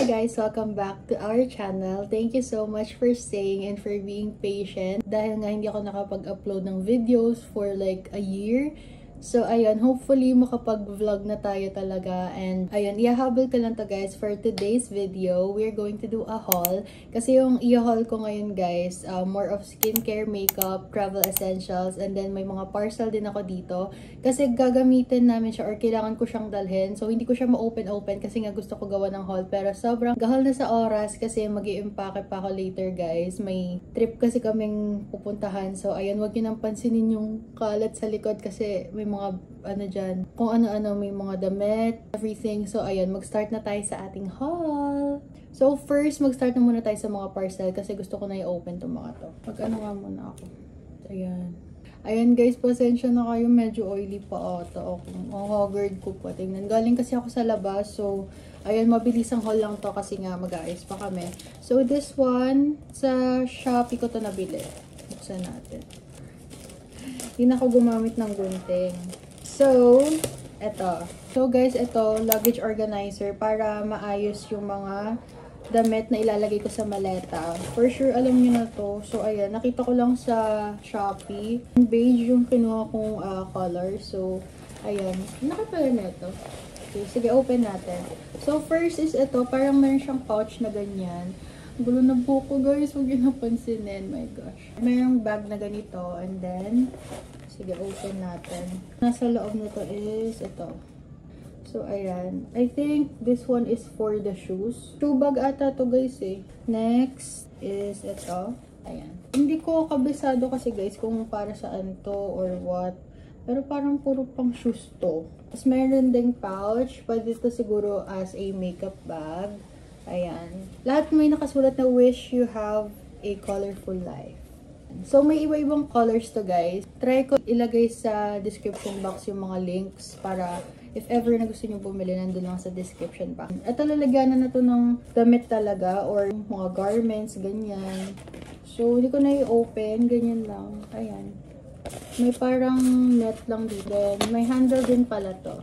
guys! Welcome back to our channel. Thank you so much for staying and for being patient. Dahil nga hindi ako nakapag-upload ng videos for like a year. So, ayun, hopefully makapag-vlog na tayo talaga. And, ayun, ihahabol ko lang to guys for today's video. We're going to do a haul. Kasi yung i-haul ko ngayon guys, more of skincare, makeup, travel essentials, and then may mga parcel din ako dito. Kasi gagamitin namin siya or kailangan ko siyang dalhin. So, hindi ko siya ma-open kasi nga gusto ko gawa ng haul. Pero sobrang gahal na sa oras kasi mag-i-impake pa ako later guys. May trip kasi kaming pupuntahan. So, ayun, wag niyo nang pansinin yung kalat sa likod kasi may mga ano dyan, kung ano-ano, may mga damit, everything. So, ayun, mag-start na tayo sa ating haul. So, first, mag-start na muna tayo sa mga parcel kasi gusto ko na i-open itong mga to. Mag-ano nga muna ako. Ayan. Ayan guys, pasensya na kayo. Medyo oily pa ata ako. Ang haggard ko pa. Tingnan. Galing kasi ako sa labas. So, ayan, mabilis ang haul lang to kasi nga mag-aayos pa kami. So, this one, sa Shopee ko to nabili. Buksan natin. Hindi na ako gumamit ng gunting. So, eto. So, guys, ito, luggage organizer para maayos yung mga damit na ilalagay ko sa maleta. For sure, alam niyo na to. So, ayan, nakita ko lang sa Shopee. Beige yung kinuha kong color. So, ayan. Nakapala na ito. Okay, sige, open natin. So, first is ito. Parang meron siyang pouch na ganyan. Gulo na buko guys, huwag yun napansinin, my gosh. Mayroong bag na ganito, and then, sige, open natin. Nasa loob nito is ito. So, ayan. I think this one is for the shoes. Shoe bag ata to guys eh. Next is ito. Ayan. Hindi ko kabisado kasi guys kung para saan to or what. Pero parang puro pang shoes to. Tapos meron ding pouch. Pwede to siguro as a makeup bag. Ayan. Lahat may nakasulat na wish you have a colorful life. So, may iba-ibang colors to guys. Try ko ilagay sa description box yung mga links para if ever na gusto nyo bumili, nandun lang sa description box. At lalagyanan na to ng damit talaga or mga garments, ganyan. So, hindi ko na i-open. Ganyan lang. Ayan. May parang net lang dito. May handle din pala to.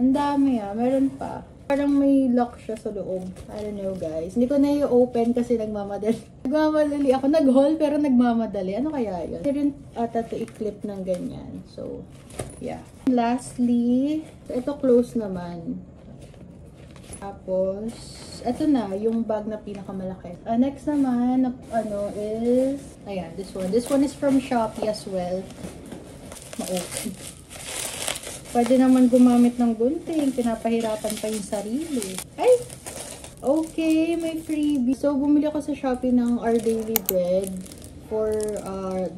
Ang dami Meron pa. Parang may lock siya sa loob. I don't know guys. Hindi ko na i-open kasi nagmamadali. Nagmamadali ako. Nag-haul pero nagmamadali. Ano kaya yun? Hindi rin ata to i-clip ng ganyan. So, yeah. Lastly, ito close naman. Tapos, ito na, yung bag na pinakamalaki. Next naman, is, ayan, this one. This one is from Shopee as well. Ma-open. Pwede naman gumamit ng gunting. Pinapahirapan pa yung sarili. Ay! Okay, may freebie. So, bumili ako sa Shopee ng Our Daily Bread for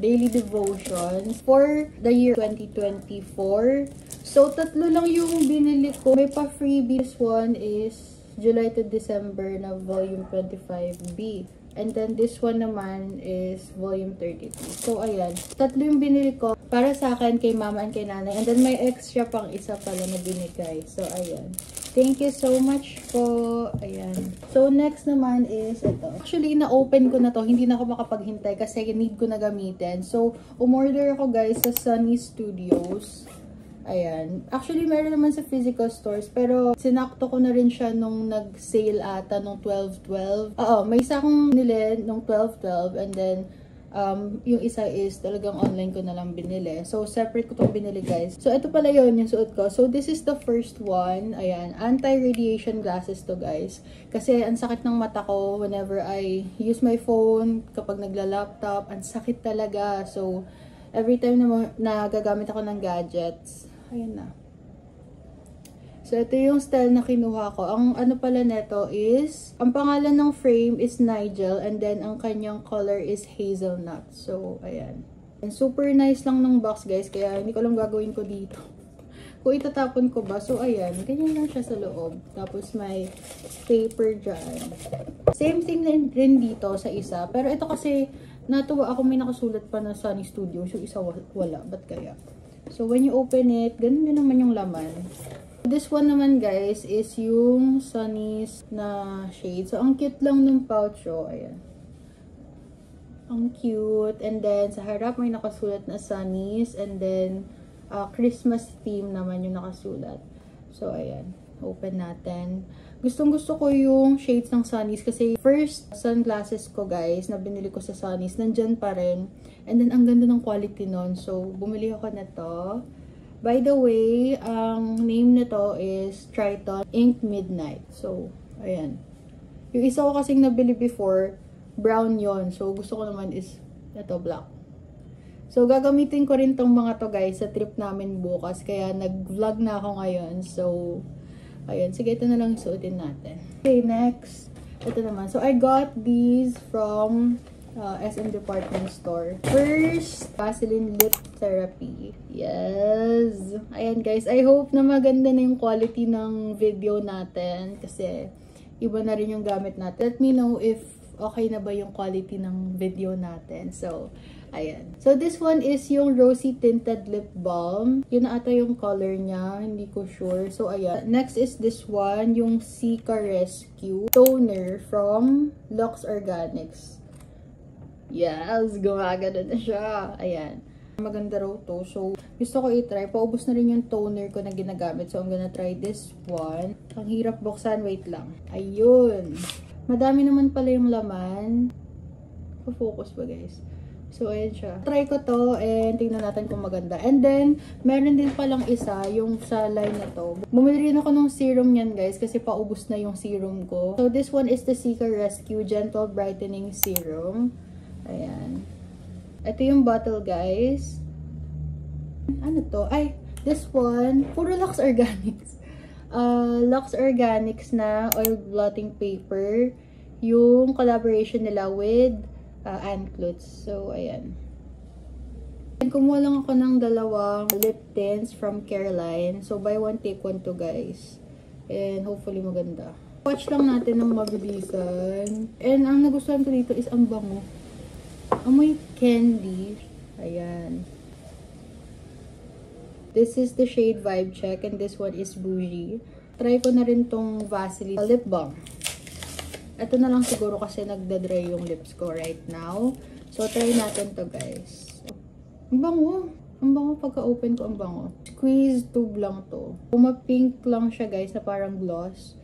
daily devotions for the year 2024. So, tatlo lang yung binili ko. May pa-freebie. This one is July to December na volume 25B. And then, this one naman is volume 32. So, ayan. Tatlo yung binili ko para sa akin, kay mama and kay nanay. And then, may extra pang isa pala na binigay. So, ayan. Thank you so much po. Ayan. So, next naman is ito. Actually, na-open ko na to. Hindi na ako makapaghintay kasi need ko na gamitin. So, umorder ako guys sa Sunny Studios. Ayan. Actually, meron naman sa physical stores. Pero, sinakto ko na rin siya nung nag-sale ata nung 12/12. Oo, may isa akong nili nung 12/12. And then, yung isa is talagang online ko na lang binili. So, separate ko itong binili guys. So, ito pala yun yung suot ko. So, this is the first one. Ayan. Anti-radiation glasses to guys. Kasi, ang sakit ng mata ko whenever I use my phone. Kapag nagla-laptop, ang sakit talaga. So, every time na gagamit ako ng gadgets, ayan na. So, ito yung style na kinuha ko. Ang ano pala neto is, ang pangalan ng frame is Nigel and then ang kanyang color is hazelnut. So, ayan. And super nice lang ng box guys, kaya hindi ko lang gagawin ko dito. Kung itatapon ko ba, so ayan, ganyan lang siya sa loob. Tapos may paper dyan. Same thing rin dito sa isa. Pero ito kasi, natuwa ako may nakasulat pa na Sunny Studios. Yung isa wala. Ba't kaya? So, when you open it, ganun din naman yung laman. This one naman, guys, is yung Sunny's na shade. So, ang cute lang ng pouch, oh. Ayan. Ang cute. And then, sa harap may nakasulat na Sunny's. And then, Christmas theme naman yung nakasulat. So, ayan. Open natin. Gustong-gusto ko yung shades ng Sunnies kasi first sunglasses ko guys na binili ko sa Sunnies, nandyan pa rin. And then, ang ganda ng quality nun. So, bumili ako na to. By the way, ang name nito is Triton Ink Midnight. So, ayan. Yung isa ko kasing nabili before, brown yon. So, gusto ko naman is ito, black. So, gagamitin ko rin tong mga to guys sa trip namin bukas. Kaya nag-vlog na ako ngayon. So, ayun. Sige, ito na lang suotin natin. Okay, next. Ito naman. So, I got these from SM Department Store. First, Vaseline Lip Therapy. Yes! Ayan guys. I hope na maganda na yung quality ng video natin. Kasi, iba na rin yung gamit natin. Let me know if okay na ba yung quality ng video natin. So, ayan. So, this one is yung Rosy Tinted Lip Balm. Yun na ata yung color niya. Hindi ko sure. So, ayan. Next is this one, yung Cica Rescue Toner from Lux Organics. Yes! Gumagana na siya. Ayan. Maganda raw to. So, gusto ko i-try. Paubos na rin yung toner ko na ginagamit. So, I'm gonna try this one. Ang hirap buksan. Wait lang. Ayun. Madami naman pala yung laman. Focus ba guys? So, ayan siya. Try ko to and tingnan natin kung maganda. And then, meron din palang isa, yung sa line na to. Bumili rin ako ng serum yan, guys, kasi paubos na yung serum ko. So, this one is the Cica Rescue Gentle Brightening Serum. Ayan. Ito yung bottle, guys. Ano to? Ay, this one, puro Lux Organics. Lux Organics na oil blotting paper. Yung collaboration nila with Ann Klutz. So, ayan. And kumuha lang ako ng dalawang lip tints from Careline. So, buy one, take one to guys. And hopefully maganda. Watch lang natin ng mabilisan. And ang nagustuhan ko dito is ang bango. Amoy candy. Ayan. This is the shade Vibe Check and this one is Bougie. Try ko na rin tong Vaseline lip balm. Ito na lang siguro kasi nagda-dry yung lips ko right now. So, try natin to guys. Ang bango. Ang bango pagka-open ko, ang bango. Squeeze tube lang to. Puma-pink lang siya guys na parang gloss.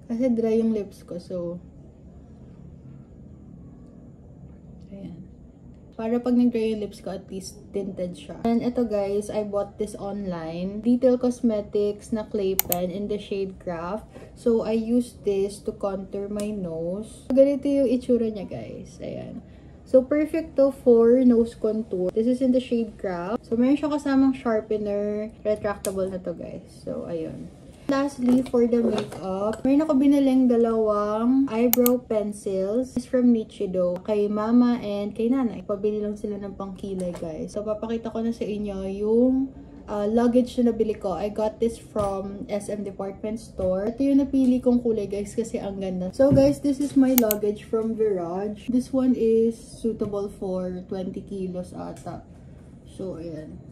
Kasi dry yung lips ko. So, ayan. Para pag nag-dry yung lips ko, at least tinted siya. And ito guys, I bought this online. Detail Cosmetics na clay pen in the shade Craft. So, I used this to contour my nose. Ganito yung itsura niya guys. Ayan. So, perfect to for nose contour. This is in the shade Craft. So, meron siya kasamang sharpener. Retractable na to guys. So, ayun. Lastly, for the makeup, meron ako biniling dalawang eyebrow pencils. This is from Nichido. Kay mama and kay nanay. Pabili lang sila ng pangkilay, guys. So, papakita ko na sa inyo yung luggage na nabili ko. I got this from SM Department Store. Ito yung napili kong kulay, guys, kasi ang ganda. So, guys, this is my luggage from Virage. This one is suitable for 20 kilos ata. So, ayan.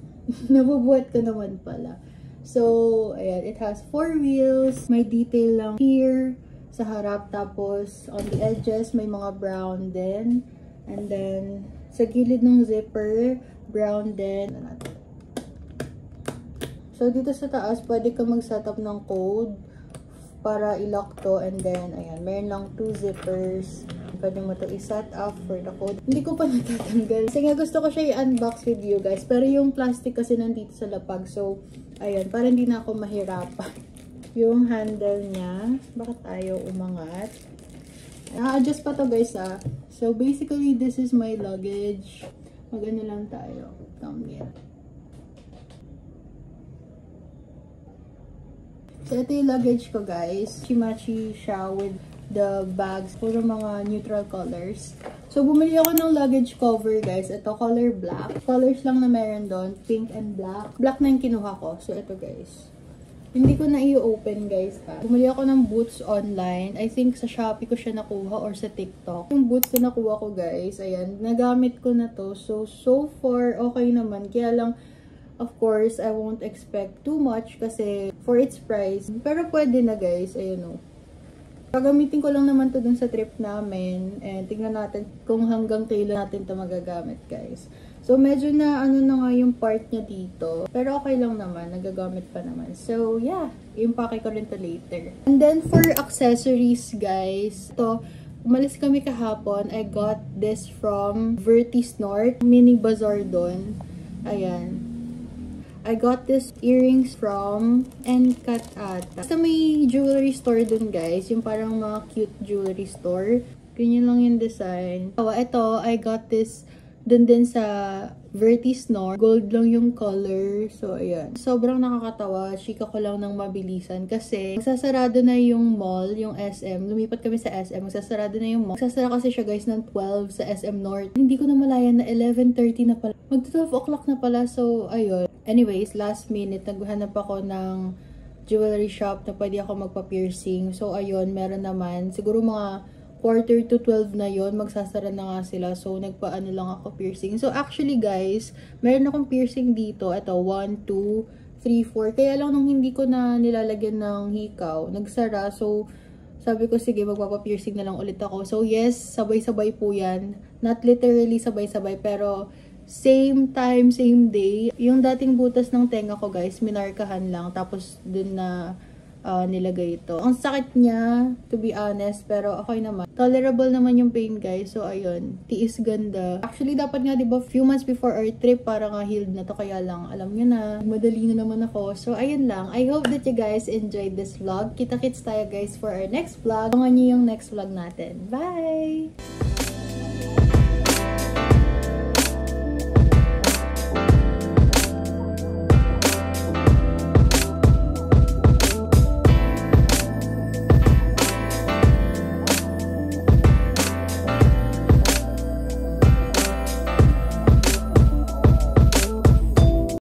Nabubuhat ko naman pala. So, ayan, it has 4 wheels. May detail lang here sa harap. Tapos, on the edges, may mga brown din. And then, sa gilid ng zipper, brown din. So, dito sa taas, pwede ka mag-setup ng code para i-lock to. And then, ayan, meron lang 2 zippers. Pwede mo to i-set up for the code. Hindi ko pa natatanggal. Kasi nga gusto ko siya i-unbox with you guys. Pero yung plastic kasi nandito sa lapag. So, ayan, para hindi na ako mahirapan. Yung handle niya. Bakit ayaw umangat? Na-adjust pa to guys ah. So, basically, this is my luggage. Mag-ano lang tayo. Thumbnail. So, ito yung luggage ko guys. Shimachi siya with the bags. Puro mga neutral colors. So, bumili ako ng luggage cover, guys. Ito, color black. Colors lang na meron doon. Pink and black. Black na yung kinuha ko. So, ito, guys. Hindi ko na i-open, guys, ha. Bumili ako ng boots online. I think sa Shopee ko siya nakuha or sa TikTok. Yung boots na nakuha ko, guys, ayan, nagamit ko na to. So far, okay naman. Kaya lang, of course, I won't expect too much kasi for its price. Pero pwede na, guys. Ayun, o. Gagamitin ko lang naman to dun sa trip namin. And tingnan natin kung hanggang kailan natin to magagamit, guys. So, medyo na ano na nga yung part niya dito. Pero okay lang naman. Nagagamit pa naman. So, yeah. Impake ko rin to later. And then, for accessories, guys. Ito, umalis kami kahapon. I got this from Vertis North. Mini bazaar doon. Ayan. I got this earrings from Encat ata. Basta may jewelry store dun, guys. Yung parang mga cute jewelry store. Ganyan lang yung design. Oh, ito, I got this dun din sa Vertis North. Gold lang yung color. So, ayan. Sobrang nakakatawa. Chika ko lang ng mabilisan. Kasi, magsasarado na yung mall, yung SM. Lumipat kami sa SM. Magsasarado na yung mall. Magsasara kasi siya, guys, ng 12 sa SM North. Hindi ko na malayan na 11:30 na pala. Mag-12 o'clock na pala. So, ayun. Anyways, last minute, naghanap ako ng jewelry shop na pwede ako magpa-piercing. So, ayun, meron naman. Siguro mga quarter to 12 na yon, magsasara na nga sila. So, nagpaano lang ako piercing. So, actually, guys, meron akong piercing dito. Ito, 1, 2, 3, 4. Kaya lang nung hindi ko na nilalagyan ng hikaw, nagsara. So, sabi ko, sige, magpapa-piercing na lang ulit ako. So, yes, sabay-sabay po yan. Not literally sabay-sabay, pero same time, same day. Yung dating butas ng tenga ko, guys, minarkahan lang. Tapos, dun na nilagay ito. Ang sakit niya, to be honest, pero okay naman. Tolerable naman yung pain, guys. So, ayun. Tiis ganda. Actually, dapat nga, diba, few months before our trip, para nga healed na to. Kaya lang, alam nyo na, madali na naman ako. So, ayun lang. I hope that you guys enjoyed this vlog. Kita-kits tayo, guys, for our next vlog. Abangan nyo yung next vlog natin. Bye!